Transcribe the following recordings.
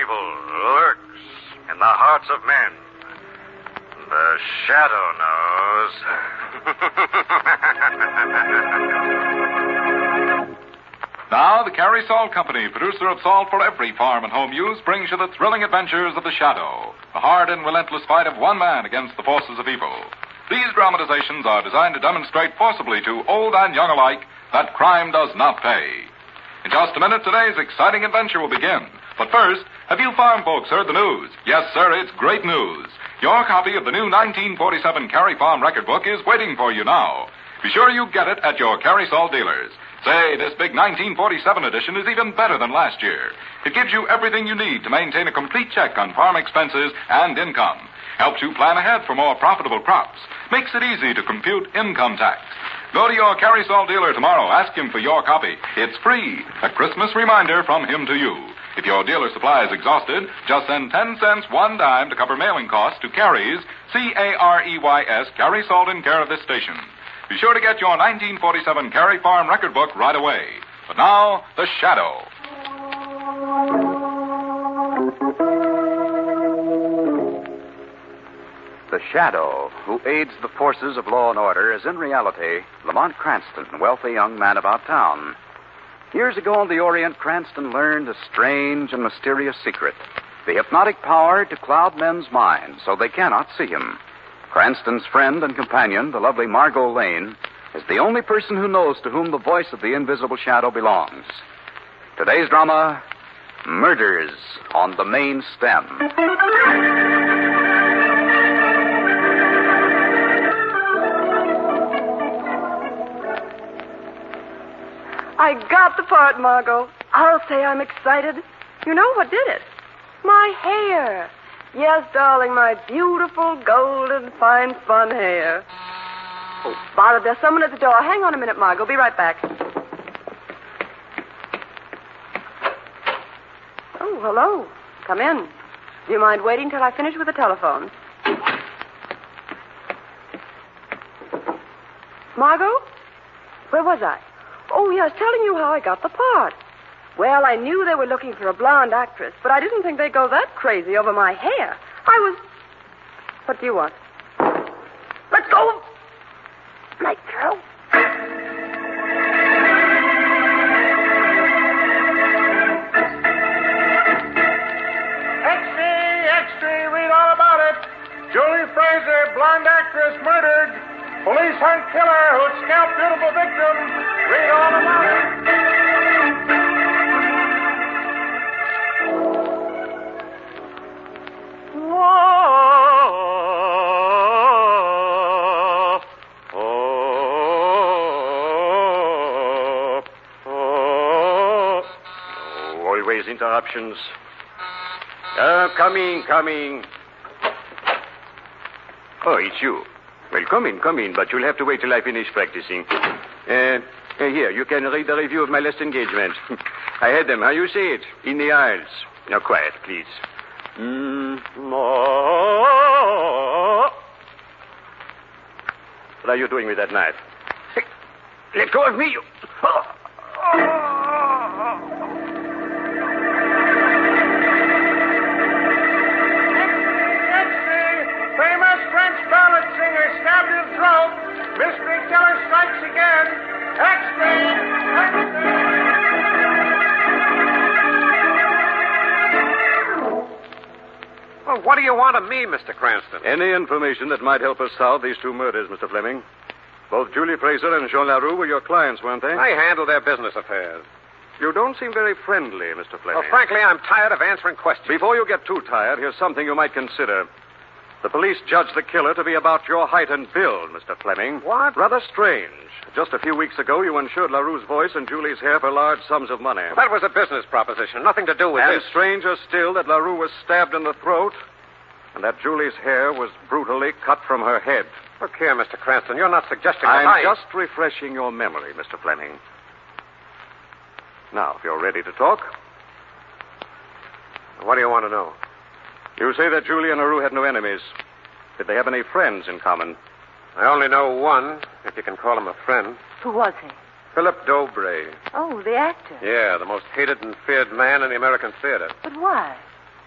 evil lurks in the hearts of men. The Shadow knows. Now, the Carey Salt Company, producer of salt for every farm and home use, brings you the thrilling adventures of the Shadow, the hard and relentless fight of one man against the forces of evil. These dramatizations are designed to demonstrate forcibly to old and young alike that crime does not pay. In just a minute, today's exciting adventure will begin. But first, have you farm folks heard the news? Yes, sir, it's great news. Your copy of the new 1947 Carey Farm record book is waiting for you now. Be sure you get it at your Carey Salt dealers. Say, this big 1947 edition is even better than last year. It gives you everything you need to maintain a complete check on farm expenses and income. Helps you plan ahead for more profitable crops. Makes it easy to compute income tax. Go to your Carey Salt dealer tomorrow. Ask him for your copy. It's free. A Christmas reminder from him to you. If your dealer supply is exhausted, just send 10 cents one dime to cover mailing costs to Carey's, Careys, Carey Salt in care of this station. Be sure to get your 1947 Carey Farm record book right away. But now, The Shadow. The Shadow, who aids the forces of law and order, is in reality Lamont Cranston, wealthy young man about town. Years ago in the Orient, Cranston learned a strange and mysterious secret, the hypnotic power to cloud men's minds so they cannot see him. Cranston's friend and companion, the lovely Margot Lane, is the only person who knows to whom the voice of the invisible shadow belongs. Today's drama, Murders on the Main Stem. I got the part, Margot. I'll say I'm excited. You know what did it? My hair. Yes, darling, my beautiful, golden, fine spun hair. Oh, bother, there's someone at the door. Hang on a minute, Margot. Be right back. Oh, hello. Come in. Do you mind waiting till I finish with the telephone? Margot? Where was I? Oh, yes, telling you how I got the part. Well, I knew they were looking for a blonde actress, but I didn't think they'd go that crazy over my hair. What do you want? Let go of my throat. Extra, read all about it. Julie Fraser, blonde actress, murdered. Police hunt killer who'd scalp beautiful victim. Read all about it. Always interruptions. Coming. Oh, it's you. Well, come in, but you'll have to wait till I finish practicing. Here, you can read the review of my last engagement. I had them, how you say it, in the aisles. Now, quiet, please. What are you doing with that knife? Hey, let go of me, you... Famous French ballad singer stabbed his throat. Mystery killer strikes again. Extra. Well, what do you want of me, Mr. Cranston? Any information that might help us solve these two murders, Mr. Fleming. Both Julie Fraser and Jean Larue were your clients, weren't they? I handle their business affairs. You don't seem very friendly, Mr. Fleming. Well, frankly, I'm tired of answering questions. Before you get too tired, here's something you might consider. The police judged the killer to be about your height and build, Mr. Fleming. What? Rather strange. Just a few weeks ago, you insured LaRue's voice and Julie's hair for large sums of money. Well, that was a business proposition, nothing to do with and this. Stranger still that LaRue was stabbed in the throat and that Julie's hair was brutally cut from her head. Look here, Mr. Cranston, you're not suggesting I'm that just refreshing your memory, Mr. Fleming. Now, if you're ready to talk. What do you want to know? You say that Julie and LaRue had no enemies. Did they have any friends in common? I only know one, if you can call him a friend. Who was he? Philip Dobre. Oh, the actor. Yeah, the most hated and feared man in the American theater. But why?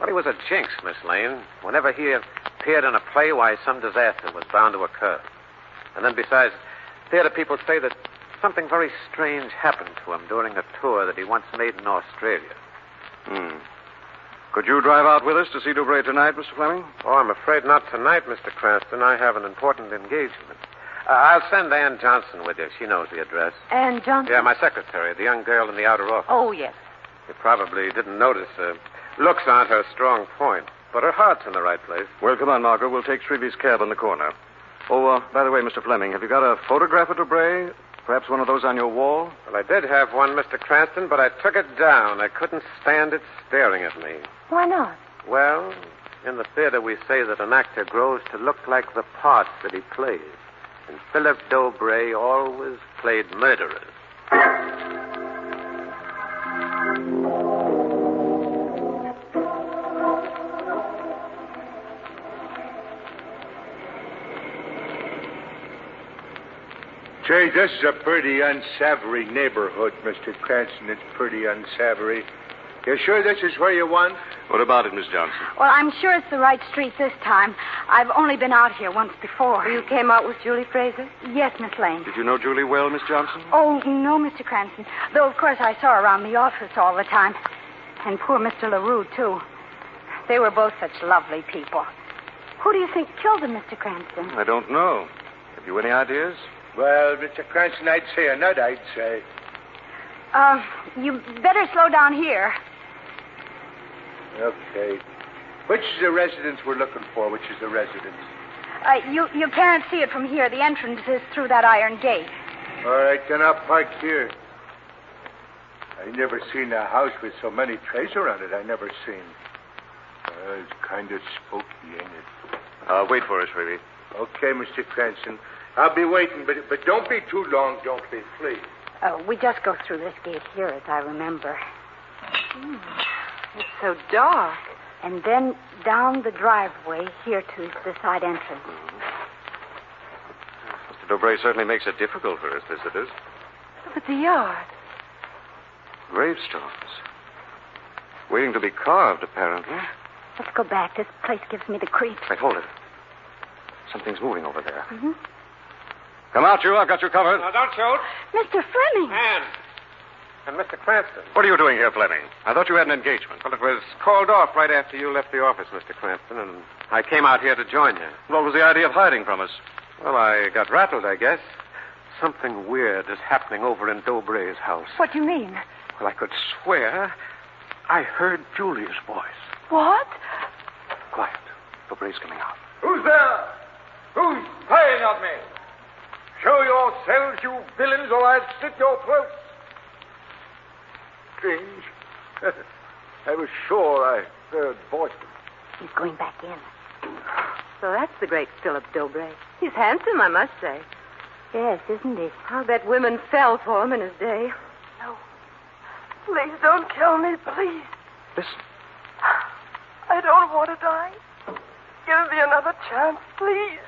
Well, he was a jinx, Miss Lane. Whenever he appeared in a play, why, some disaster was bound to occur. And then besides, theater people say that something very strange happened to him during a tour that he once made in Australia. Could you drive out with us to see Dobre tonight, Mr. Fleming? Oh, I'm afraid not tonight, Mr. Cranston. I have an important engagement. I'll send Ann Johnson with you. She knows the address. Ann Johnson? Yeah, my secretary, the young girl in the outer office. Oh, yes. You probably didn't notice looks aren't her strong point, but her heart's in the right place. Well, come on, Margot. We'll take Shrevey's cab on the corner. Oh, by the way, Mr. Fleming, have you got a photograph of Dobre? Perhaps one of those on your wall? Well, I did have one, Mr. Cranston, but I took it down. I couldn't stand it staring at me. Why not? Well, in the theater we say that an actor grows to look like the part that he plays. And Philip Dobre always played murderers. Say, this is a pretty unsavory neighborhood, Mr. Cranston. It's pretty unsavory. You sure this is where you want? What about it, Miss Johnson? Well, I'm sure it's the right street this time. I've only been out here once before. You came out with Julie Fraser? Yes, Miss Lane. Did you know Julie well, Miss Johnson? Oh, no, Mr. Cranston. Though, of course, I saw her around the office all the time. And poor Mr. LaRue, too. They were both such lovely people. Who do you think killed them, Mr. Cranston? I don't know. Have you any ideas? Well, Mr. Cranston, I'd say a nut, I'd say. You better slow down here. Okay. Which is the residence we're looking for? Which is the residence? You can't see it from here. The entrance is through that iron gate. All right, then I'll park here. I never seen a house with so many trees around it. I never seen. It's kind of spooky, ain't it? Wait for us, Shrevey. Okay, Mr. Cranston. I'll be waiting, but don't be too long, don't be, please. We just go through this gate here, as I remember. It's so dark. And then down the driveway here to the side entrance. Mr. Dobre certainly makes it difficult for us visitors. Look at the yard. Gravestones. Waiting to be carved, apparently. Let's go back. This place gives me the creeps. Wait, hold it. Something's moving over there. Mm-hmm. Come out, you. I've got you covered. Now, don't shoot. Mr. Fleming. Ann. And Mr. Cranston. What are you doing here, Fleming? I thought you had an engagement. Well, it was called off right after you left the office, Mr. Cranston, and I came out here to join you. What was the idea of hiding from us? Well, I got rattled, I guess. Something weird is happening over in Dobre's house. What do you mean? Well, I could swear I heard Julia's voice. What? Quiet. Dobre's coming out. Who's there? Who's spying on me? Show yourselves, you villains, or I'll slit your throats. Strange. I was sure I heard voices. He's going back in. So that's the great Philip Dobre. He's handsome, I must say. Yes, isn't he? I'll bet women fell for him in his day. No. Please don't kill me, please. Listen. I don't want to die. Give me another chance, please.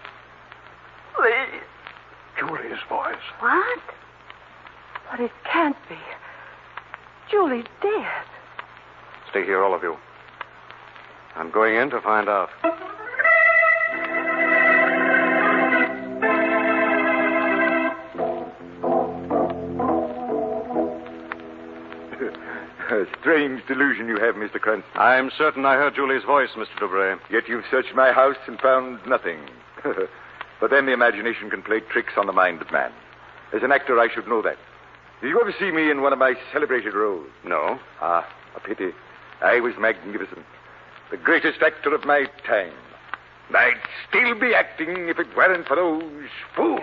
Please. Julia's voice. What? But it can't be. Julie's dead. Stay here, all of you. I'm going in to find out. A strange delusion you have, Mr. Cranston. I'm certain I heard Julie's voice, Mr. Dobre. Yet you've searched my house and found nothing. But then the imagination can play tricks on the mind of man. As an actor, I should know that. Did you ever see me in one of my celebrated roles? No. Ah, a pity. I was magnificent. The greatest actor of my time. I'd still be acting if it weren't for those fools.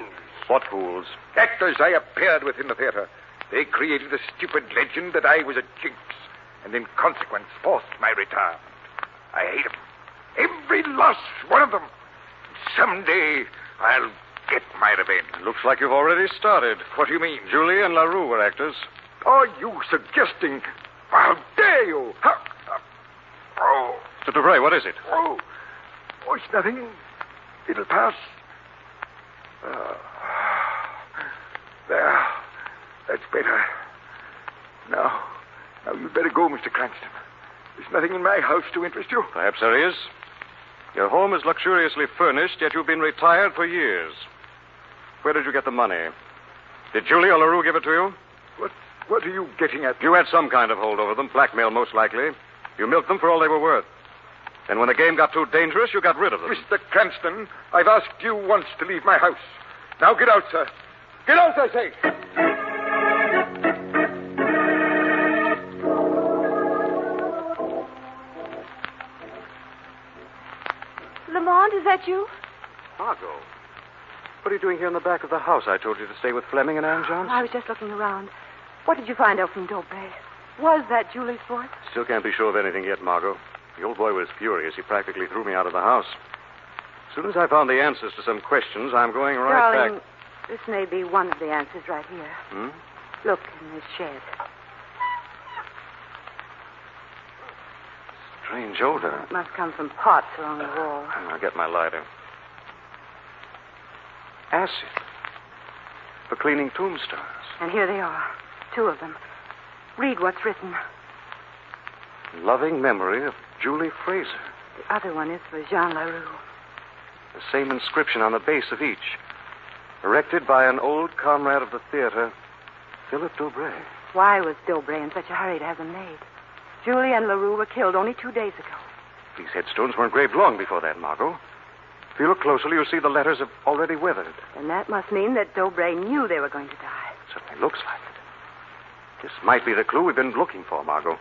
What fools? Actors I appeared with in the theater. They created a stupid legend that I was a jinx, and in consequence forced my retirement. I hate them. Every last one of them. Someday I'll get my revenge. Looks like you've already started. What do you mean? Julie and LaRue were actors. Are you suggesting... How dare you? Oh. Mr. Dobre, what is it? Oh, it's nothing. It'll pass. There. That's better. Now you'd better go, Mr. Cranston. There's nothing in my house to interest you. Perhaps there is. Your home is luxuriously furnished, yet you've been retired for years. Where did you get the money? Did Julie or LaRue give it to you? What are you getting at? You had some kind of hold over them, blackmail most likely. You milked them for all they were worth. Then when the game got too dangerous, you got rid of them. Mr. Cranston, I've asked you once to leave my house. Now get out, sir. Get out, I say. Lamont, is that you? Margot, what are you doing here in the back of the house? I told you to stay with Fleming and Ann Jones. I was just looking around. What did you find out from Dobre? Was that Julie's voice? Still can't be sure of anything yet, Margot. The old boy was furious. He practically threw me out of the house. As soon as I found the answers to some questions, I'm going right Darling, back. this may be one of the answers right here. Hmm? Look in this shed. Strange odor. It must come from pots along the wall. I'll get my lighter. Acid. For cleaning tombstones. And here they are. 2 of them. Read what's written. Loving memory of Julie Fraser. The other one is for Jean LaRue. The same inscription on the base of each. Erected by an old comrade of the theater, Philip Dobre. Why was Dobre in such a hurry to have them made? Julie and LaRue were killed only 2 days ago. These headstones were engraved long before that, Margot. If you look closely, you'll see the letters have already withered. And that must mean that Dobre knew they were going to die. Certainly looks like it. This might be the clue we've been looking for, Margot.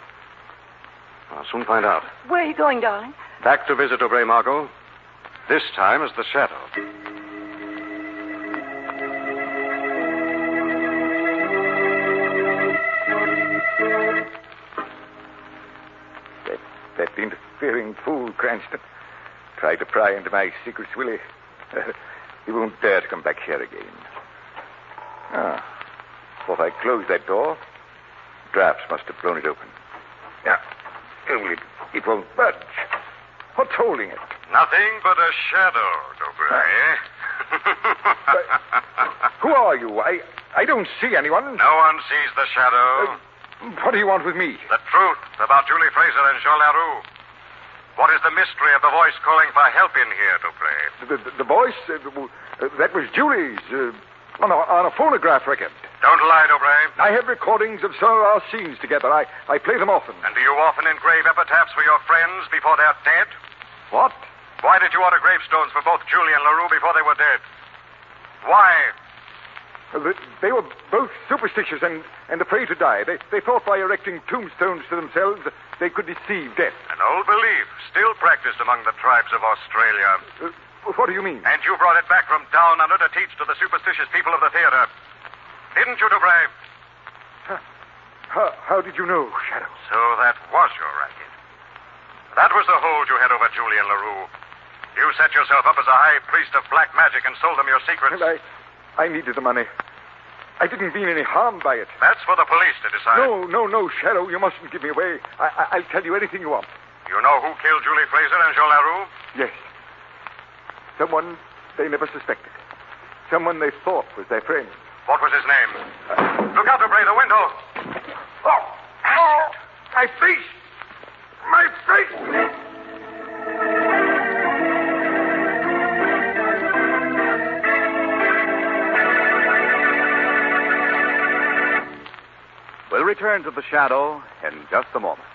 I'll soon find out. Where are you going, darling? Back to visit Dobre, Margot. This time as the Shadow. That interfering fool, Cranston, tried to pry into my secrets, will he? He won't dare to come back here again. Ah. Thought I closed that door. Drafts must have blown it open. Yeah. Only it won't budge. What's holding it? Nothing but a shadow, Dobre. Who are you? I don't see anyone. No one sees the shadow. What do you want with me? The truth about Julie Fraser and Jean LaRue. What is the mystery of the voice calling for help in here, Dobre? The voice? That was Julie's. On a phonograph record. Don't lie, Dobre. I have recordings of some of our scenes together. I play them often. And do you often engrave epitaphs for your friends before they're dead? What? Why did you order gravestones for both Julie and LaRue before they were dead? Why? They were both superstitious and afraid to die. They thought by erecting tombstones to themselves they could deceive death. An old belief, still practiced among the tribes of Australia. What do you mean? And you brought it back from down under to teach to the superstitious people of the theater. Didn't you, Dobre? How did you know, Shadow? So that was your racket. That was the hold you had over Julie and LaRue. You set yourself up as a high priest of black magic and sold them your secrets. And I needed the money. I didn't mean any harm by it. That's for the police to decide. No, Shadow. You mustn't give me away. I'll tell you anything you want. You know who killed Julie Fraser and Jean LaRue? Yes. Someone they never suspected. Someone they thought was their friend. What was his name? Look out, Dobre, the window. Oh, my face! My face! We'll return to the Shadow in just a moment.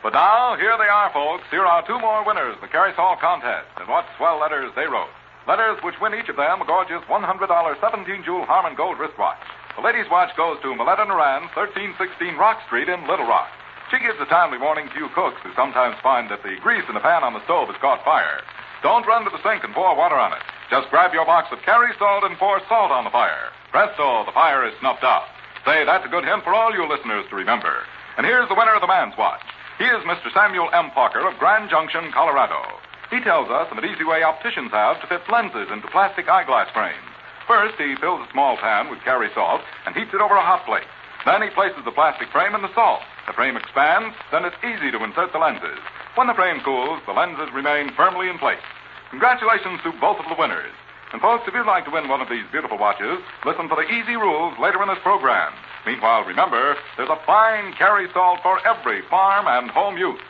But now, here they are, folks. Here are 2 more winners of the Carrie Saul contest. And what swell letters they wrote. Letters which win each of them a gorgeous $100 17-jewel Harmon Gold wristwatch. The ladies' watch goes to Meletta Naran, 1316 Rock Street in Little Rock. She gives a timely warning to you cooks who sometimes find that the grease in the pan on the stove has caught fire. Don't run to the sink and pour water on it. Just grab your box of Carrie salt and pour salt on the fire. Presto, the fire is snuffed out. Say, that's a good hint for all you listeners to remember. And here's the winner of the man's watch. He is Mr. Samuel M. Parker of Grand Junction, Colorado. He tells us of an easy way opticians have to fit lenses into plastic eyeglass frames. First, he fills a small pan with Carrie salt and heats it over a hot plate. Then he places the plastic frame in the salt. The frame expands, then it's easy to insert the lenses. When the frame cools, the lenses remain firmly in place. Congratulations to both of the winners. And folks, if you'd like to win one of these beautiful watches, listen for the easy rules later in this program. Meanwhile, remember, there's a fine Carrie salt for every farm and home use.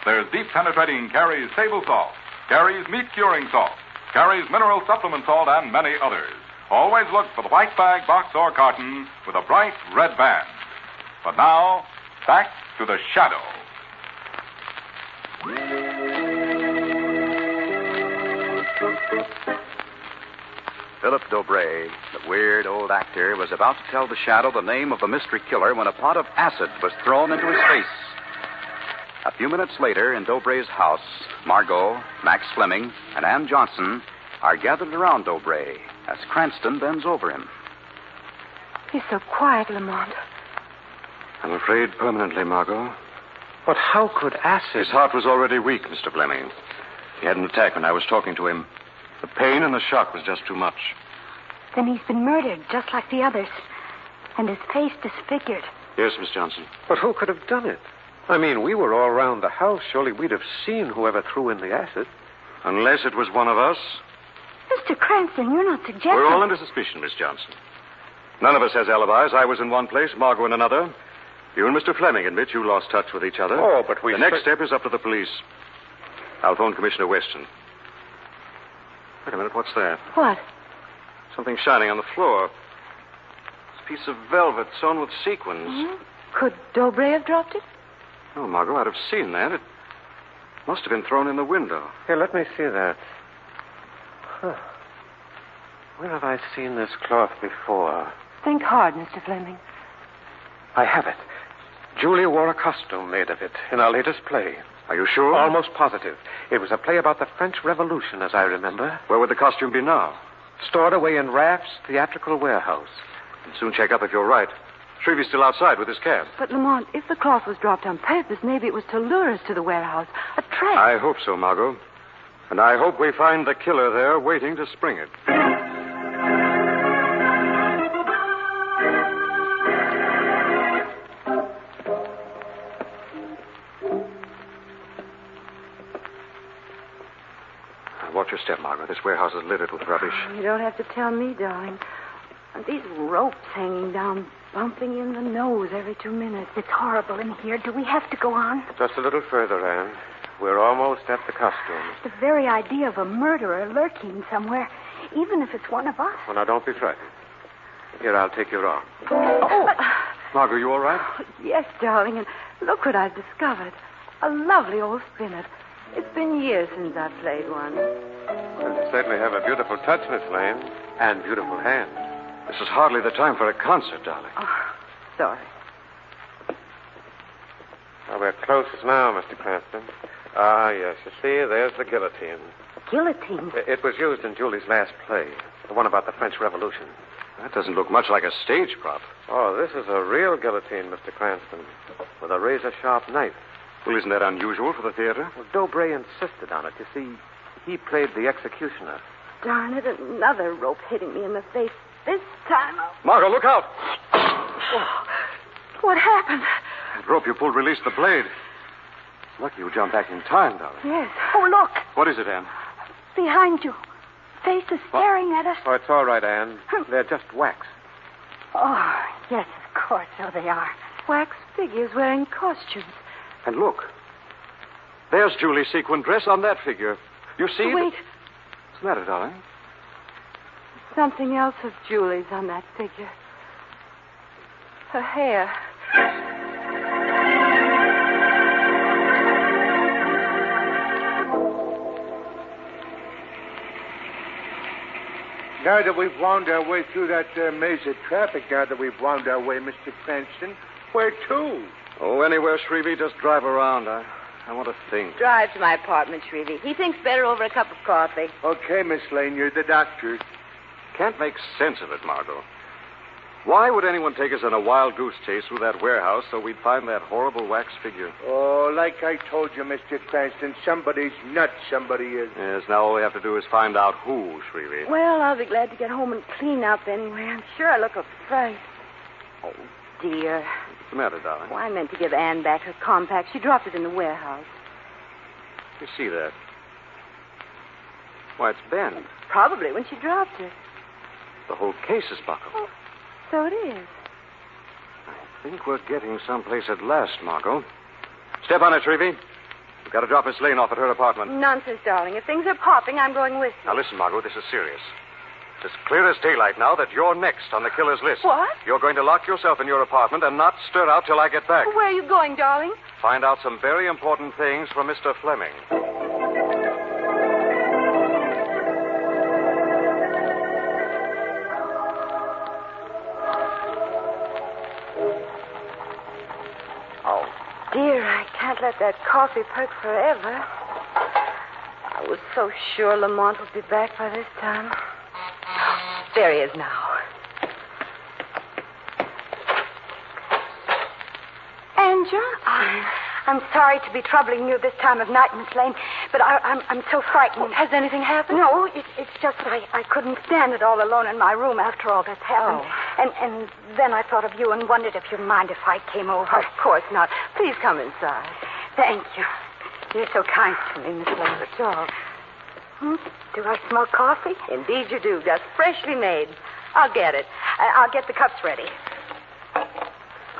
There's deep penetrating Carrie's table salt, Carrie's meat curing salt, Carrie's mineral supplement salt, and many others. Always look for the white bag, box, or carton with a bright red band. But now, back to the Shadow. Philip Dobre, the weird old actor, was about to tell the Shadow the name of the mystery killer when a pot of acid was thrown into his face. A few minutes later, in Dobre's house, Margot, Max Fleming, and Ann Johnson are gathered around Dobre as Cranston bends over him. He's so quiet, Lamont. I'm afraid permanently, Margot. But how could acid... His heart was already weak, Mr. Fleming. He had an attack when I was talking to him. The pain and the shock was just too much. Then he's been murdered, just like the others. And his face disfigured. Yes, Miss Johnson. But who could have done it? I mean, we were all around the house. Surely we'd have seen whoever threw in the acid. Unless it was one of us. Mr. Cranston, you're not suggesting... We're all under suspicion, Miss Johnson. None of us has alibis. I was in one place, Margot in another. You and Mr. Fleming admit you lost touch with each other. Oh, but we... The next step is up to the police. I'll phone Commissioner Weston. Wait a minute, what's that? What? Something shining on the floor. It's a piece of velvet sewn with sequins. Mm-hmm. Could Dobre have dropped it? Oh, Margot, I'd have seen that. It must have been thrown in the window. Here, let me see that. Huh. Where have I seen this cloth before? Think hard, Mr. Fleming. I have it. Julia wore a costume made of it in our latest play. Are you sure? Almost positive. It was a play about the French Revolution, as I remember. Where would the costume be now? Stored away in Raff's theatrical warehouse. I'll soon check up if you're right. Shreve's still outside with his cab. But, Lamont, if the cloth was dropped on purpose, maybe it was to lure us to the warehouse. A trap. I hope so, Margot. And I hope we find the killer there waiting to spring it. Watch your step, Margaret. This warehouse is littered with rubbish. You don't have to tell me, darling. And these ropes hanging down, bumping in the nose every 2 minutes. It's horrible in here. Do we have to go on? Just a little further, Anne. We're almost at the costume. The very idea of a murderer lurking somewhere, even if it's one of us. Well, now, don't be frightened. Here, I'll take your arm. Oh, Margot, you all right? yes, darling. And look what I've discovered. A lovely old spinet. It's been years since I played one. Well, you certainly have a beautiful touch, Miss Lane, and beautiful hands. This is hardly the time for a concert, darling. Oh, sorry. Well, we're closest now, Mr. Cranston. Ah, yes. You see, there's the guillotine. Guillotine? It was used in Julie's last play, the one about the French Revolution. That doesn't look much like a stage prop. Oh, this is a real guillotine, Mr. Cranston, with a razor-sharp knife. Well, isn't that unusual for the theater? Well, Dobre insisted on it. You see, he played the executioner. Darn it, another rope hitting me in the face. This time Margot, look out! What happened? That rope you pulled released the blade. Lucky you jumped back in time, darling. Yes. Oh, look. What is it, Anne? Behind you. Faces staring at us. Oh, it's all right, Anne. They're just wax. Oh, yes, of course, so they are. Wax figures wearing costumes. And look. There's Julie's sequin dress on that figure. You see? Wait. What's the matter, darling? Something else of Julie's on that figure. Her hair. Now that we've wound our way through that maze of traffic, now that we've wound our way, Mr. Cranston, where to? Oh, anywhere, Shrevey. Just drive around. I want to think. Drive to my apartment, Shrevey. He thinks better over a cup of coffee. Okay, Miss Lane, you're the doctor. Can't make sense of it, Margot. Why would anyone take us on a wild goose chase through that warehouse so we'd find that horrible wax figure? Oh, like I told you, Mr. Cranston, somebody's nuts, somebody is. Yes, now all we have to do is find out who, Shrevey. Well, I'll be glad to get home and clean up anyway. I'm sure I look a fright. Oh, dear. What's the matter, darling? Well, I meant to give Anne back her compact. She dropped it in the warehouse. You see that? Why, it's bent. Probably when she dropped it. The whole case is buckled. Oh, so it is. I think we're getting someplace at last, Margot. Step on it, Shrevey. You've got to drop Miss Lane off at her apartment. Nonsense, darling. If things are popping, I'm going with you. Now, listen, Margot, this is serious. It's clear as daylight now that you're next on the killer's list. What? You're going to lock yourself in your apartment and not stir out till I get back. Where are you going, darling? Find out some very important things from Mr. Fleming. Oh, dear, I can't let that coffee perk forever. I was so sure Lamont would be back by this time. There he is now. Angel, I'm sorry to be troubling you this time of night, Miss Lane, but I'm so frightened. Has anything happened? No, it's just that I couldn't stand it all alone in my room after all that's happened. And then I thought of you and wondered if you'd mind if I came over. Of course not. Please come inside. Thank you. You're so kind to me, Miss Lane. That's all. Do I smell coffee? Indeed you do. Just freshly made. I'll get it. I'll get the cups ready.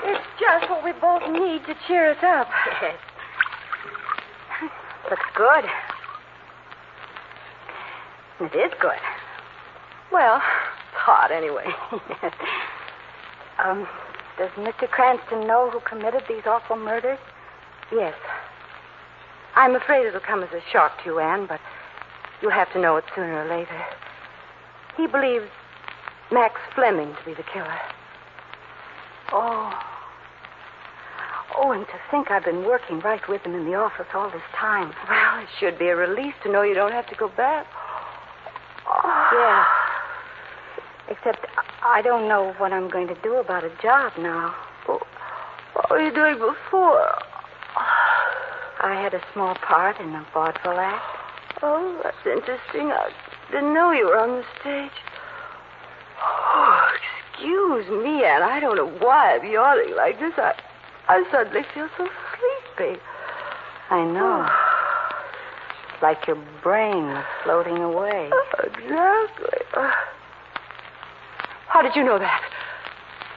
It's just what we both need to cheer us up. Yes. Looks good. It is good. Well, it's hot anyway. Yes. Does Mr. Cranston know who committed these awful murders? Yes. I'm afraid it'll come as a shock to you, Anne, but you'll have to know it sooner or later. He believes Max Fleming to be the killer. Oh, and to think I've been working right with him in the office all this time. Well, it should be a relief to know you don't have to go back. Yeah. Except I don't know what I'm going to do about a job now. What were you doing before? I had a small part in a vaudeville act. Oh, that's interesting. I didn't know you were on the stage. Oh, excuse me, Anne. I don't know why I'm yawning like this. I suddenly feel so sleepy. I know. It's like your brain is floating away. Exactly. How did you know that?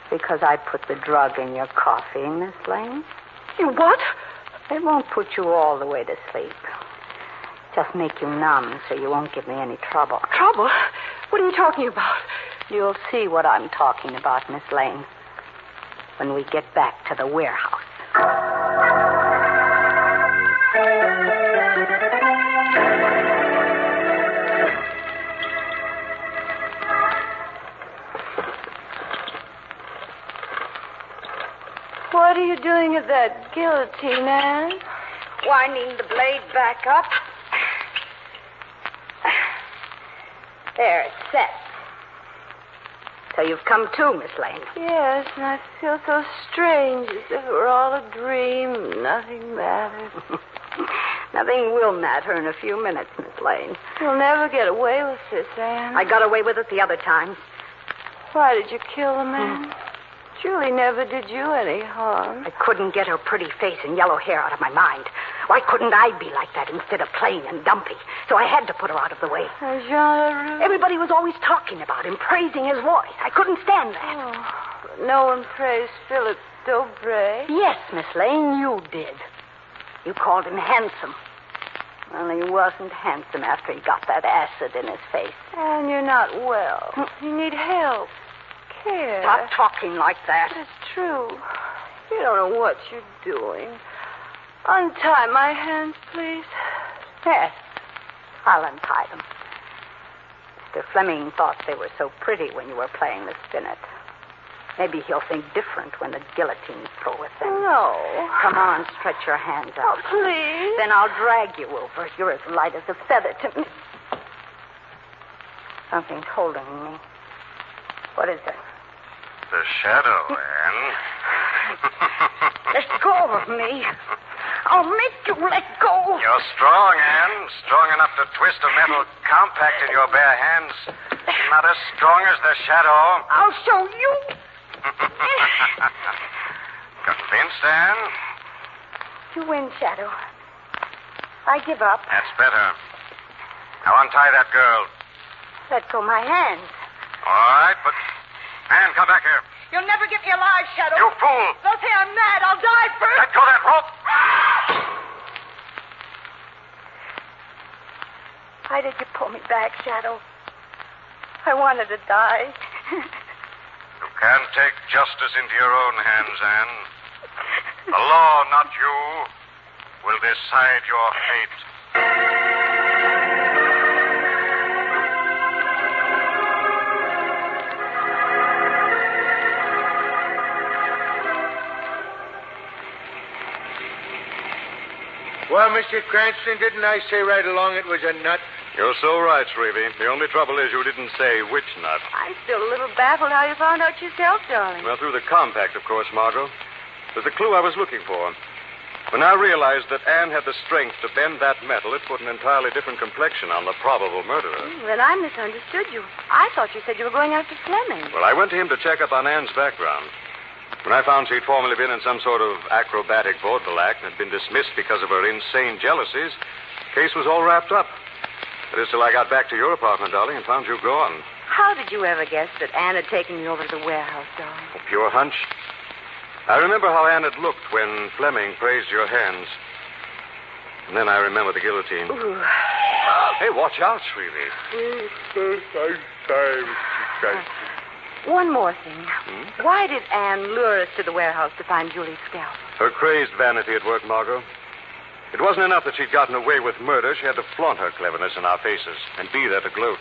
Because I put the drug in your coffee, Miss Lane. You what? It won't put you all the way to sleep. Just make you numb so you won't give me any trouble. Trouble? What are you talking about? You'll see what I'm talking about, Miss Lane, when we get back to the warehouse. What are you doing at that guillotine, Anne? Winding the blade back up. There, it's set. So you've come to, Miss Lane. Yes, and I feel so strange, as if it were all a dream. Nothing matters. Nothing will matter in a few minutes, Miss Lane. You'll never get away with this, Anne. I got away with it the other time. Why did you kill the man? Julie never did you any harm. I couldn't get her pretty face and yellow hair out of my mind. Why couldn't I be like that instead of plain and dumpy? So I had to put her out of the way. Jean LaRue? Everybody was always talking about him, praising his voice. I couldn't stand that. Oh, but no one praised Philip Dobre. Yes, Miss Lane, you did. You called him handsome. Well, he wasn't handsome after he got that acid in his face. And you're not well. You need help. Care. Stop talking like that. But it's true. You don't know what you're doing. Untie my hands, please. Yes, I'll untie them. Mr. Fleming thought they were so pretty when you were playing the spinet. Maybe he'll think different when the guillotine's through with them. No. Come on, stretch your hands out. Oh, please. Then I'll drag you over. You're as light as a feather to me. Something's holding me. What is it? The shadow, Anne. Let go of me. I'll make you let go. You're strong, Anne. Strong enough to twist a metal compact in your bare hands. Not as strong as the shadow. I'll show you. Convinced, Anne? You win, Shadow. I give up. That's better. Now untie that girl. Let go my hands. All right, but... Anne, come back here. You'll never get me alive, Shadow. You fool. They'll say I'm mad. I'll die first. Let go of that rope. back, Shadow. I wanted to die. You can't take justice into your own hands, Anne. The law, not you, will decide your fate. Well, Mr. Cranston, didn't I say right along it was a nut? You're so right, Shrevey. The only trouble is you didn't say which nut. I'm still a little baffled how you found out yourself, darling. Well, through the compact, of course, Margot. It was the clue I was looking for. When I realized that Anne had the strength to bend that metal, it put an entirely different complexion on the probable murderer. Then I misunderstood you. I thought you said you were going after Fleming. Well, I went to him to check up on Anne's background. When I found she'd formerly been in some sort of acrobatic vaudeville act and had been dismissed because of her insane jealousies, the case was all wrapped up. That is till I got back to your apartment, darling, and found you gone. How did you ever guess that Anne had taken you over to the warehouse, darling? A pure hunch. I remember how Anne had looked when Fleming praised your hands. And then I remember the guillotine. Ooh. Hey, watch out, Shrevey. I'm sorry, Mr. Cranston. One more thing. Why did Anne lure us to the warehouse to find Julie's scalp? Her crazed vanity at work, Margot. It wasn't enough that she'd gotten away with murder. She had to flaunt her cleverness in our faces and be there to gloat.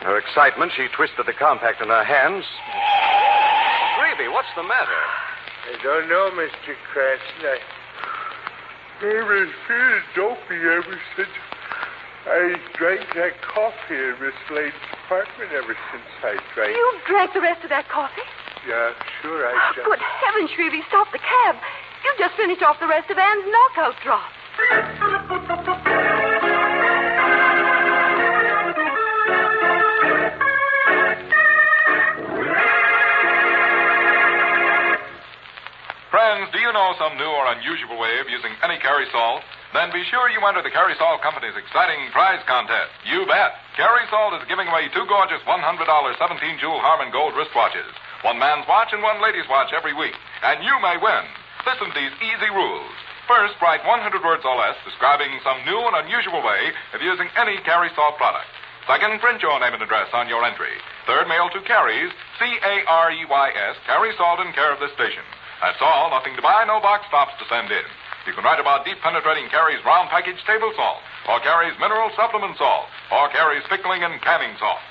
In her excitement, she twisted the compact in her hands. Shrevey, what's the matter? I don't know, Mr. Cranston. I've been feeling dopey ever since I drank that coffee in Miss Lane's apartment ever since I drank. You drank the rest of that coffee? Yeah, sure I did. Good heavens, Shrevey, stop the cab. You just finished off the rest of Anne's knockout drop. Friends, do you know some new or unusual way of using any Carry Salt? Then be sure you enter the Carry Salt Company's exciting prize contest. You bet. Carry Salt is giving away 2 gorgeous $100 17-jewel Harman Gold wristwatches. One man's watch and one lady's watch every week. And you may win. Listen to these easy rules. First, write 100 words or less describing some new and unusual way of using any Carry Salt product. Second, print your name and address on your entry. Third, mail to Carries, Careys, Carry Salt in care of this station. That's all. Nothing to buy, no box tops to send in. You can write about deep penetrating Carrie's round package table salt, or Carrie's mineral supplement salt, or Carrie's pickling and canning salt.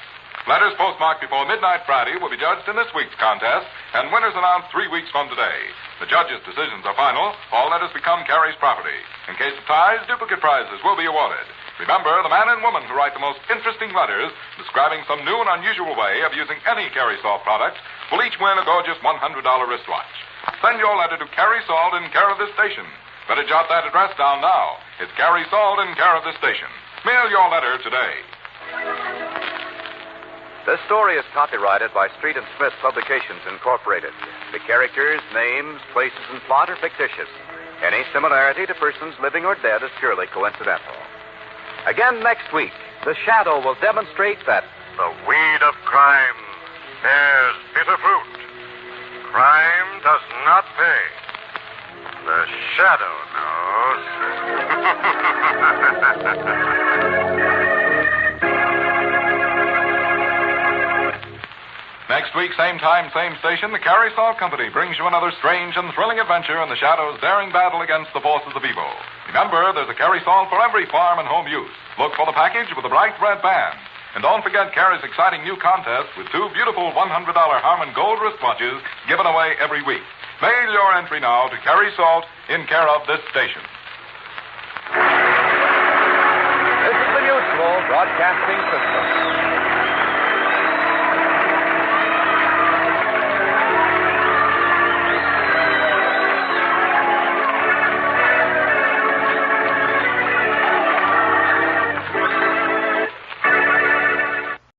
Letters postmarked before midnight Friday will be judged in this week's contest, and winners announced 3 weeks from today. The judges' decisions are final. All letters become Carrie's property. In case of ties, duplicate prizes will be awarded. Remember, the man and woman who write the most interesting letters describing some new and unusual way of using any Carry Salt product will each win a gorgeous $100 wristwatch. Send your letter to Carry Salt in care of this station. Better jot that address down now. It's Carry Salt in care of this station. Mail your letter today. This story is copyrighted by Street and Smith Publications, Incorporated. The characters, names, places, and plot are fictitious. Any similarity to persons living or dead is purely coincidental. Again next week, the Shadow will demonstrate that The weed of crime bears bitter fruit. Crime does not pay. The Shadow knows. Next week, same time, same station, the Carry Salt Company brings you another strange and thrilling adventure in the Shadow's daring battle against the forces of evil. Remember, there's a Carry Salt for every farm and home use. Look for the package with a bright red band. And don't forget Carrie's exciting new contest with 2 beautiful $100 Harman Gold wristwatches given away every week. Mail your entry now to Carry Salt in care of this station. this is the Mutual Broadcasting System.